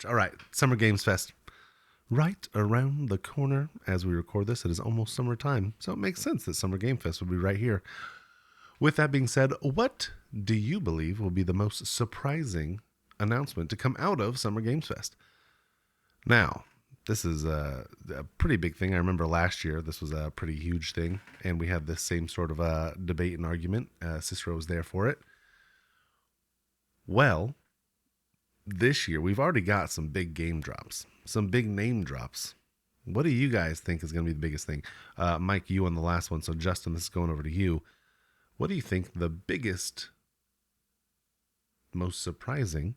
All right, Summer Games Fest. Right around the corner as we record this, it is almost summertime, so it makes sense that Summer Game Fest would be right here. With that being said, what do you believe will be the most surprising announcement to come out of Summer Games Fest? Now, this is a pretty big thing. I remember last year this was a pretty huge thing, and we had this same sort of debate and argument. Cicero was there for it. Well, this year we've already got some big game drops, some big name drops. What do you guys think is going to be the biggest thing? Mike, you on the last one, so Justin, this is going over to you. What do you think the biggest, most surprising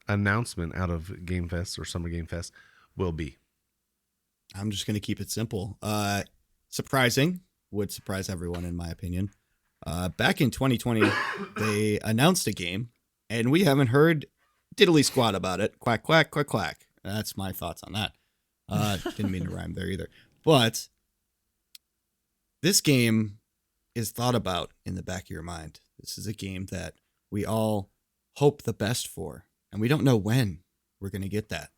announcement out of Game Fest or Summer Game Fest will be? I'm just going to keep it simple. Surprising, would surprise everyone in my opinion. Back in 2020, they announced a game, and we haven't heard diddly squat about it. Quack, quack, quack, quack. That's my thoughts on that. Didn't mean to rhyme there either. But this game is thought about in the back of your mind. This is a game that we all hope the best for, and we don't know when we're going to get that.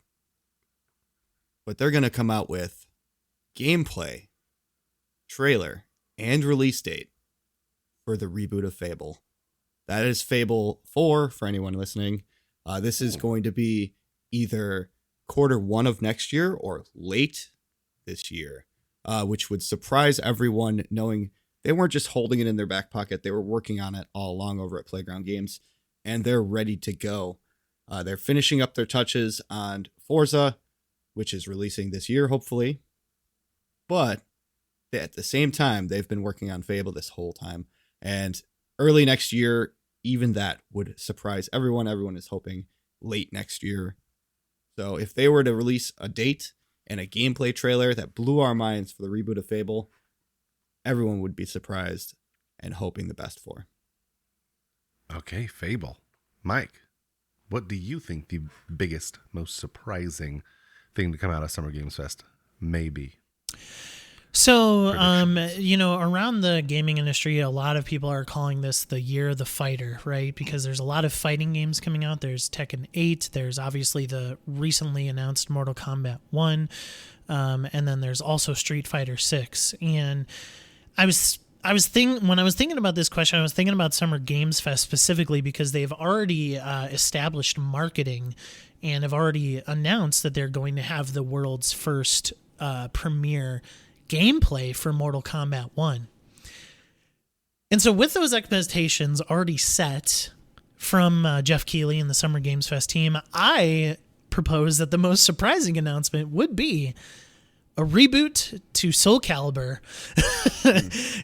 But they're going to come out with gameplay, trailer, and release date for the reboot of Fable. That is Fable 4 for anyone listening. This is going to be either Q1 of next year or late this year, which would surprise everyone, knowing they weren't just holding it in their back pocket. They were working on it all along over at Playground Games, and they're ready to go. They're finishing up their touches on Forza, which is releasing this year, hopefully. But at the same time, they've been working on Fable this whole time. And early next year, even that would surprise everyone. Everyone is hoping late next year. So if they were to release a date and a gameplay trailer that blew our minds for the reboot of Fable, everyone would be surprised and hoping the best for. Okay, Fable. Mike, what do you think the biggest, most surprising thing to come out of Summer Games Fest may be? So, around the gaming industry, a lot of people are calling this the year of the fighter, right? Because there's a lot of fighting games coming out. There's Tekken 8. There's obviously the recently announced Mortal Kombat 1. And then there's also Street Fighter 6. And when I was thinking about this question, I was thinking about Summer Games Fest specifically because they've already established marketing and have already announced that they're going to have the world's first premiere gameplay for Mortal Kombat 1. And so with those expectations already set from Jeff Keighley and the Summer Games Fest team, I propose that the most surprising announcement would be a reboot to Soul Calibur.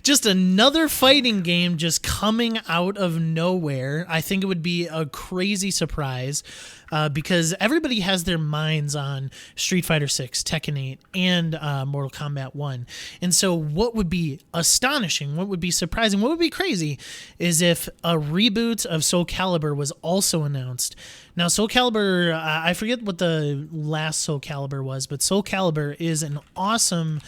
Just another fighting game just coming out of nowhere. I think it would be a crazy surprise because everybody has their minds on Street Fighter 6, Tekken 8, and Mortal Kombat 1. And so what would be astonishing, what would be surprising, what would be crazy is if a reboot of Soul Calibur was also announced. Now, Soul Calibur, I forget what the last Soul Calibur was, but Soul Calibur is an awesome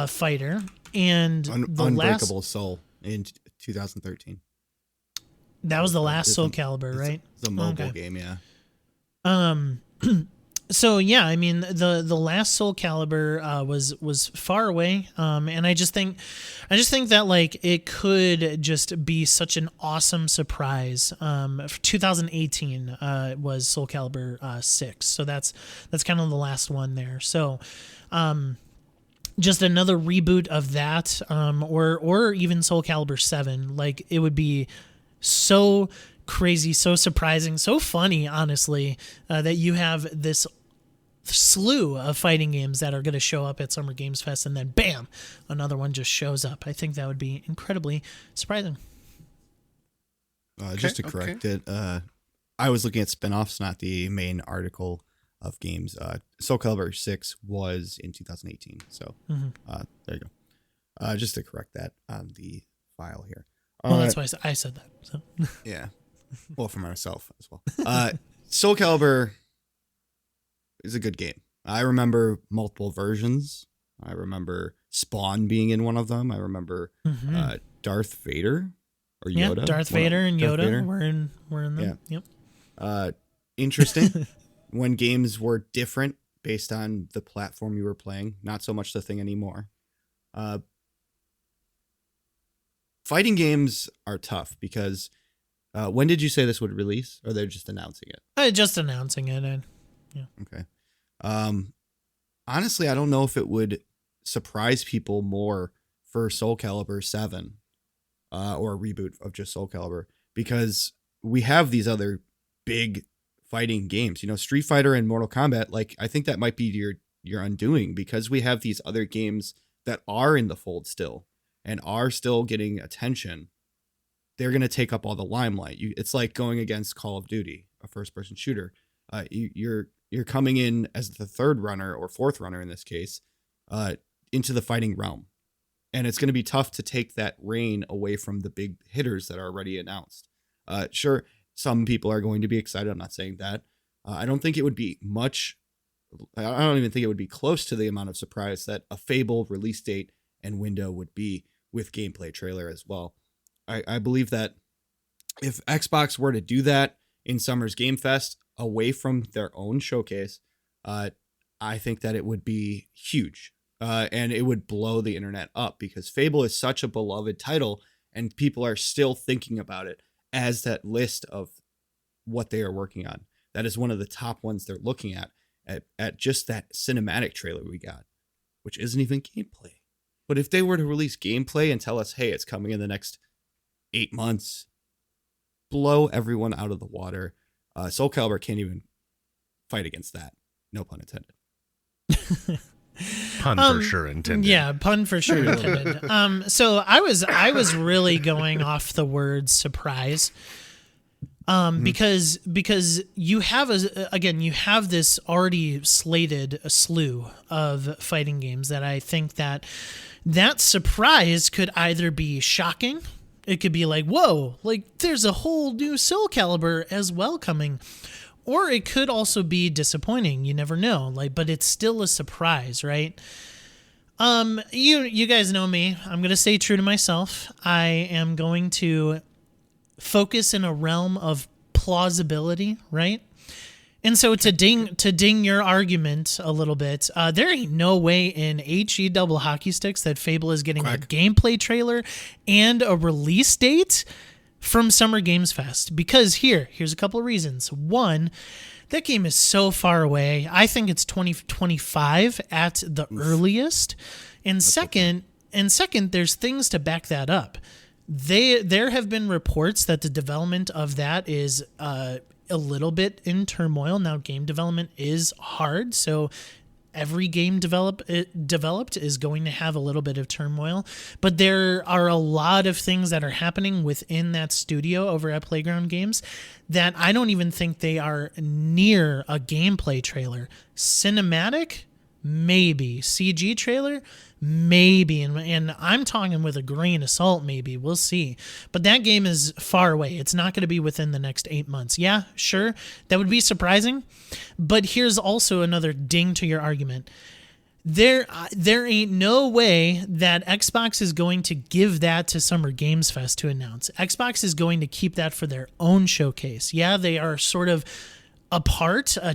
fighter. And Unbreakable Soul in 2013. That was the last Soul Calibur, right? It's a mobile game, yeah. So yeah, I mean the last Soul Calibur was far away, and I just think that like it could just be such an awesome surprise. 2018 was Soul Calibur 6, so that's kind of the last one there. So, just another reboot of that, or even Soul Calibur 7, like it would be so crazy, so surprising, so funny, honestly, that you have this slew of fighting games that are going to show up at Summer Games Fest, and then bam, another one just shows up. I think that would be incredibly surprising. Just to correct it, I was looking at spinoffs, not the main article of games. Soul Calibur 6 was in 2018, so there you go. Just to correct that on the file here. Well, that's why I said that. So. Yeah. Well, for myself as well. Soul Calibur is a good game. I remember multiple versions. I remember Spawn being in one of them. I remember Darth Vader or Yoda. Yeah, Darth Vader and Yoda were in them. Yeah. Yep. Interesting. when games were different based on the platform you were playing, not so much the thing anymore. Fighting games are tough because when did you say this would release? Or they're just announcing it? Just announcing it. Okay. Honestly, I don't know if it would surprise people more for Soul Calibur 7 or a reboot of just Soul Calibur, because we have these other big fighting games, Street Fighter and Mortal Kombat. Like, I think that might be your undoing, because we have these other games that are in the fold still and are still getting attention. They're going to take up all the limelight. It's like going against Call of Duty, a first-person shooter. You're coming in as the third runner, or fourth runner in this case, into the fighting realm. And it's going to be tough to take that reign away from the big hitters that are already announced. Sure, some people are going to be excited. I'm not saying that. I don't think it would be much. I don't even think it would be close to the amount of surprise that a Fable release date and window would be with gameplay trailer as well. I believe that if Xbox were to do that in Summer's Game Fest away from their own showcase, I think that it would be huge. And it would blow the internet up, because Fable is such a beloved title and people are still thinking about it as that list of what they are working on. That is one of the top ones they're looking at just that cinematic trailer we got, which isn't even gameplay. But if they were to release gameplay and tell us, hey, it's coming in the next 8 months, blow everyone out of the water. Soul Calibur can't even fight against that. No pun intended. Pun for sure intended. Yeah, pun for sure intended. So I was really going off the word surprise. Because you have you have this already slated a slew of fighting games that I think that surprise could either be shocking. It could be like, whoa, like there's a whole new Soul Calibur as well coming. Or it could also be disappointing. You never know. But it's still a surprise, right? You guys know me. I'm going to stay true to myself. I am going to focus in a realm of plausibility, right? And so to ding your argument a little bit, there ain't no way in HE double hockey sticks that Fable is getting a gameplay trailer and a release date from Summer Games Fest. Because here's a couple of reasons. One, that game is so far away. I think it's 2025 at the earliest. And second, there's things to back that up. There have been reports that the development of that is a little bit in turmoil. Now, game development is hard, so every game developed is going to have a little bit of turmoil. But there are a lot of things that are happening within that studio over at Playground Games that I don't even think they are near a gameplay trailer. Cinematic, maybe. CG trailer, maybe. And I'm talking with a grain of salt, maybe. We'll see. But that game is far away. It's not going to be within the next 8 months. Yeah, sure. That would be surprising. But here's also another ding to your argument. There ain't no way that Xbox is going to give that to Summer Games Fest to announce. Xbox is going to keep that for their own showcase. Yeah, they are sort of a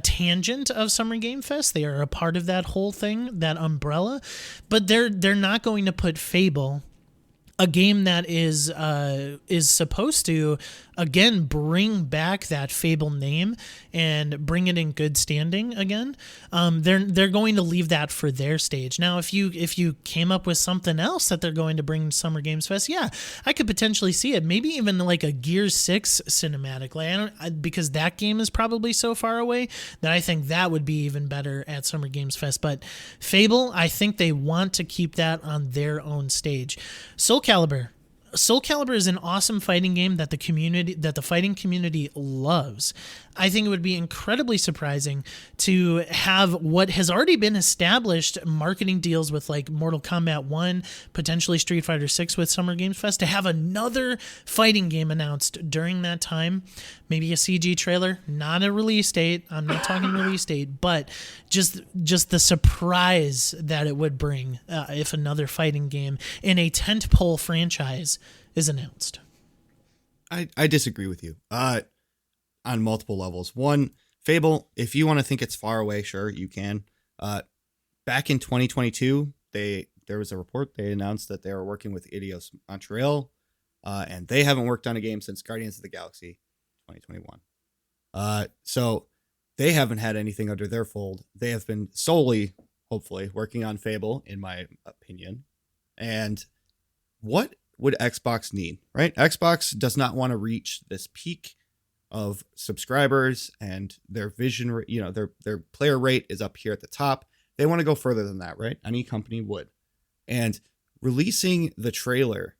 tangent of Summer Game Fest. They are a part of that whole thing, that umbrella, but they're not going to put Fable, a game that is supposed to again bring back that Fable name and bring it in good standing again. They're going to leave that for their stage. Now, if you came up with something else that they're going to bring to Summer Games Fest, yeah, I could potentially see it. Maybe even like a Gears 6 cinematic. Because that game is probably so far away that I think that would be even better at Summer Games Fest. But Fable, I think they want to keep that on their own stage. Soul Calibur is an awesome fighting game that the fighting community loves. I think it would be incredibly surprising to have what has already been established marketing deals with like Mortal Kombat 1, potentially Street Fighter 6 with Summer Games Fest, to have another fighting game announced during that time. Maybe a CG trailer, not a release date. I'm not talking release date, but just the surprise that it would bring if another fighting game in a tentpole franchise is announced. I disagree with you on multiple levels. One, Fable, if you want to think it's far away, sure, you can. Back in 2022, there was a report. They announced that they were working with Eidos Montreal, and they haven't worked on a game since Guardians of the Galaxy 2021. So they haven't had anything under their fold. They have been solely, hopefully, working on Fable, in my opinion. And what would Xbox need, right? Xbox does not want to reach this peak of subscribers and their vision, their player rate is up here at the top. They want to go further than that, right? Any company would. And releasing the trailer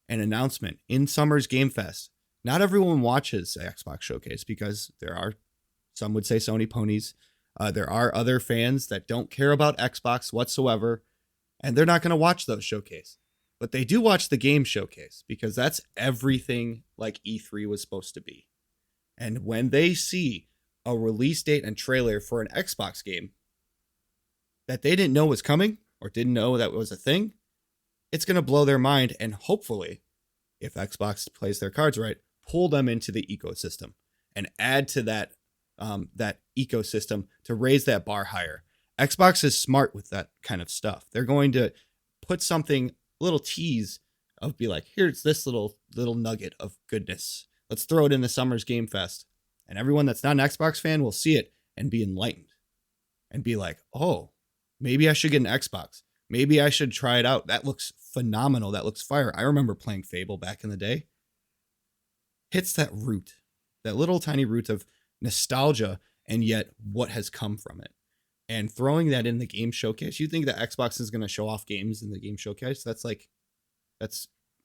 and announcement in Summer's Game Fest, not everyone watches Xbox Showcase because there are, some would say, Sony ponies. There are other fans that don't care about Xbox whatsoever, and they're not going to watch those showcase. But they do watch the game showcase because that's everything like E3 was supposed to be. And when they see a release date and trailer for an Xbox game that they didn't know was coming or didn't know that was a thing, it's going to blow their mind. And hopefully, if Xbox plays their cards right, pull them into the ecosystem and add to that ecosystem to raise that bar higher. Xbox is smart with that kind of stuff. They're going to put something, little tease of be like, here's this little nugget of goodness. Let's throw it in the Summer's Game Fest. And everyone that's not an Xbox fan will see it and be enlightened and be like, oh, maybe I should get an Xbox. Maybe I should try it out. That looks phenomenal. That looks fire. I remember playing Fable back in the day. Hits that root, that little tiny root of nostalgia, and yet what has come from it. And throwing that in the game showcase, you think that Xbox is going to show off games in the game showcase? That's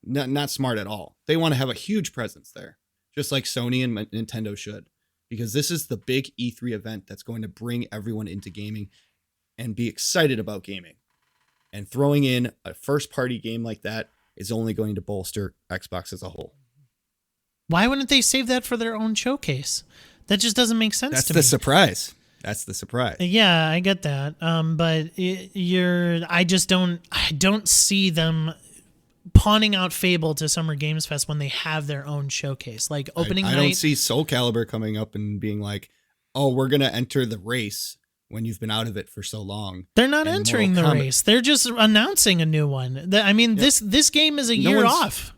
not smart at all. They want to have a huge presence there, just like Sony and Nintendo should, because this is the big E3 event that's going to bring everyone into gaming and be excited about gaming. And throwing in a first-party game like that is only going to bolster Xbox as a whole. Why wouldn't they save that for their own showcase? That just doesn't make sense to me. That's the surprise. That's the surprise. Yeah, I get that. But I don't see them pawning out Fable to Summer Games Fest when they have their own showcase. Like opening night. I don't see Soul Calibur coming up and being like, oh, we're going to enter the race when you've been out of it for so long. They're not entering the race. They're just announcing a new one. This game is a year off.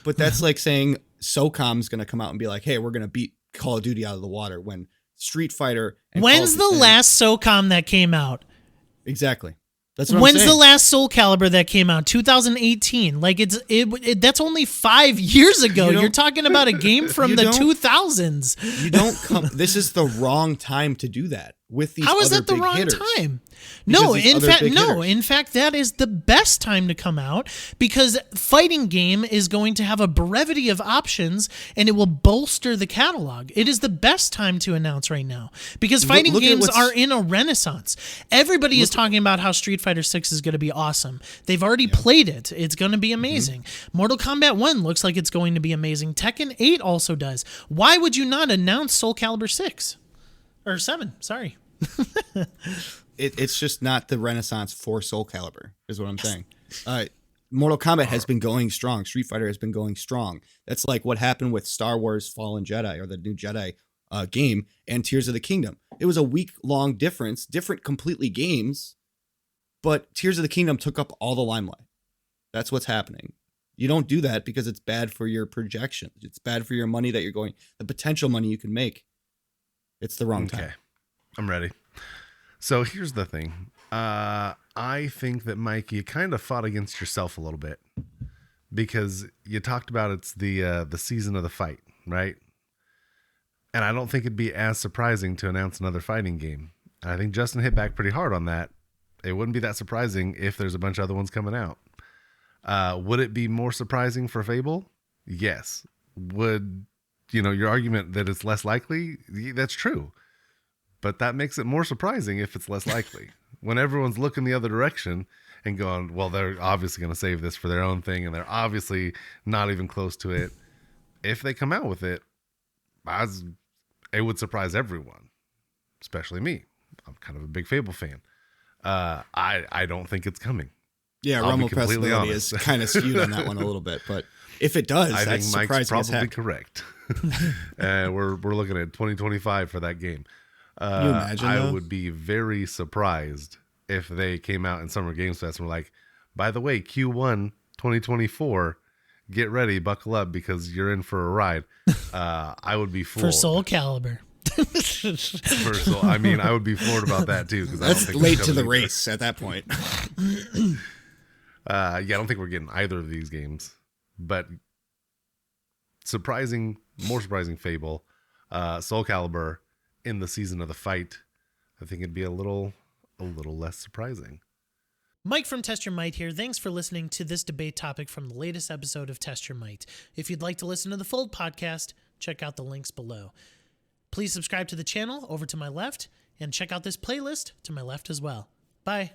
But that's like saying SOCOM's going to come out and be like, hey, we're going to beat Call of Duty out of the water when Street Fighter. And when's the last SOCOM that came out? Exactly. That's what When's I'm saying. the last Soul Calibur that came out? 2018. Like that's only 5 years ago. You're talking about a game from the 2000s. You don't come. This is the wrong time to do that with these. How is other that the big wrong hitters. time? No, in hitters. fact, that is the best time to come out because fighting game is going to have a brevity of options and it will bolster the catalog. It is the best time to announce right now because fighting games are in a renaissance. Everybody is talking about how Street Fighter 6 is going to be awesome. They've already played it. It's going to be amazing. Mortal Kombat 1 looks like it's going to be amazing. Tekken 8 also does. Why would you not announce Soul Calibur 6? Or 7, sorry. It's just not the renaissance for Soul Calibur, is what I'm saying. Mortal Kombat has been going strong. Street Fighter has been going strong. That's like what happened with Star Wars Fallen Jedi or the new Jedi game and Tears of the Kingdom. It was a week-long difference, different completely games, but Tears of the Kingdom took up all the limelight. That's what's happening. You don't do that because it's bad for your projections. It's bad for your money that you're going, the potential money you can make. It's the wrong time. I'm ready. So here's the thing. I think that, Mike, you kind of fought against yourself a little bit because you talked about it's the season of the fight, right? And I don't think it'd be as surprising to announce another fighting game. And I think Justin hit back pretty hard on that. It wouldn't be that surprising if there's a bunch of other ones coming out. Would it be more surprising for Fable? Yes. Would, your argument that it's less likely? That's true. But that makes it more surprising if it's less likely. When everyone's looking the other direction and going, well, they're obviously going to save this for their own thing, and they're obviously not even close to it. If they come out with it, it would surprise everyone, especially me. I'm kind of a big Fable fan. I don't think it's coming. Yeah, rumble possibility is kind of skewed on that one a little bit, but if it does, I that's think Mike's surprising as probably heck. correct. We're looking at 2025 for that game. Can you imagine, I though? would be very surprised if they came out in Summer Games Fest and were like, by the way, Q1 2024, get ready, buckle up, because you're in for a ride. I would be floored. For Soul Calibur. I would be floored about that too. Because That's late to the race at that point. I don't think we're getting either of these games. But more surprising Fable, Soul Calibur in the season of the fight. I think it'd be a little less surprising. Mike from Test Your Might here. Thanks for listening to this debate topic from the latest episode of Test Your Might. If you'd like to listen to the full podcast, check out the links below. Please subscribe to the channel over to my left and check out this playlist to my left as well. Bye.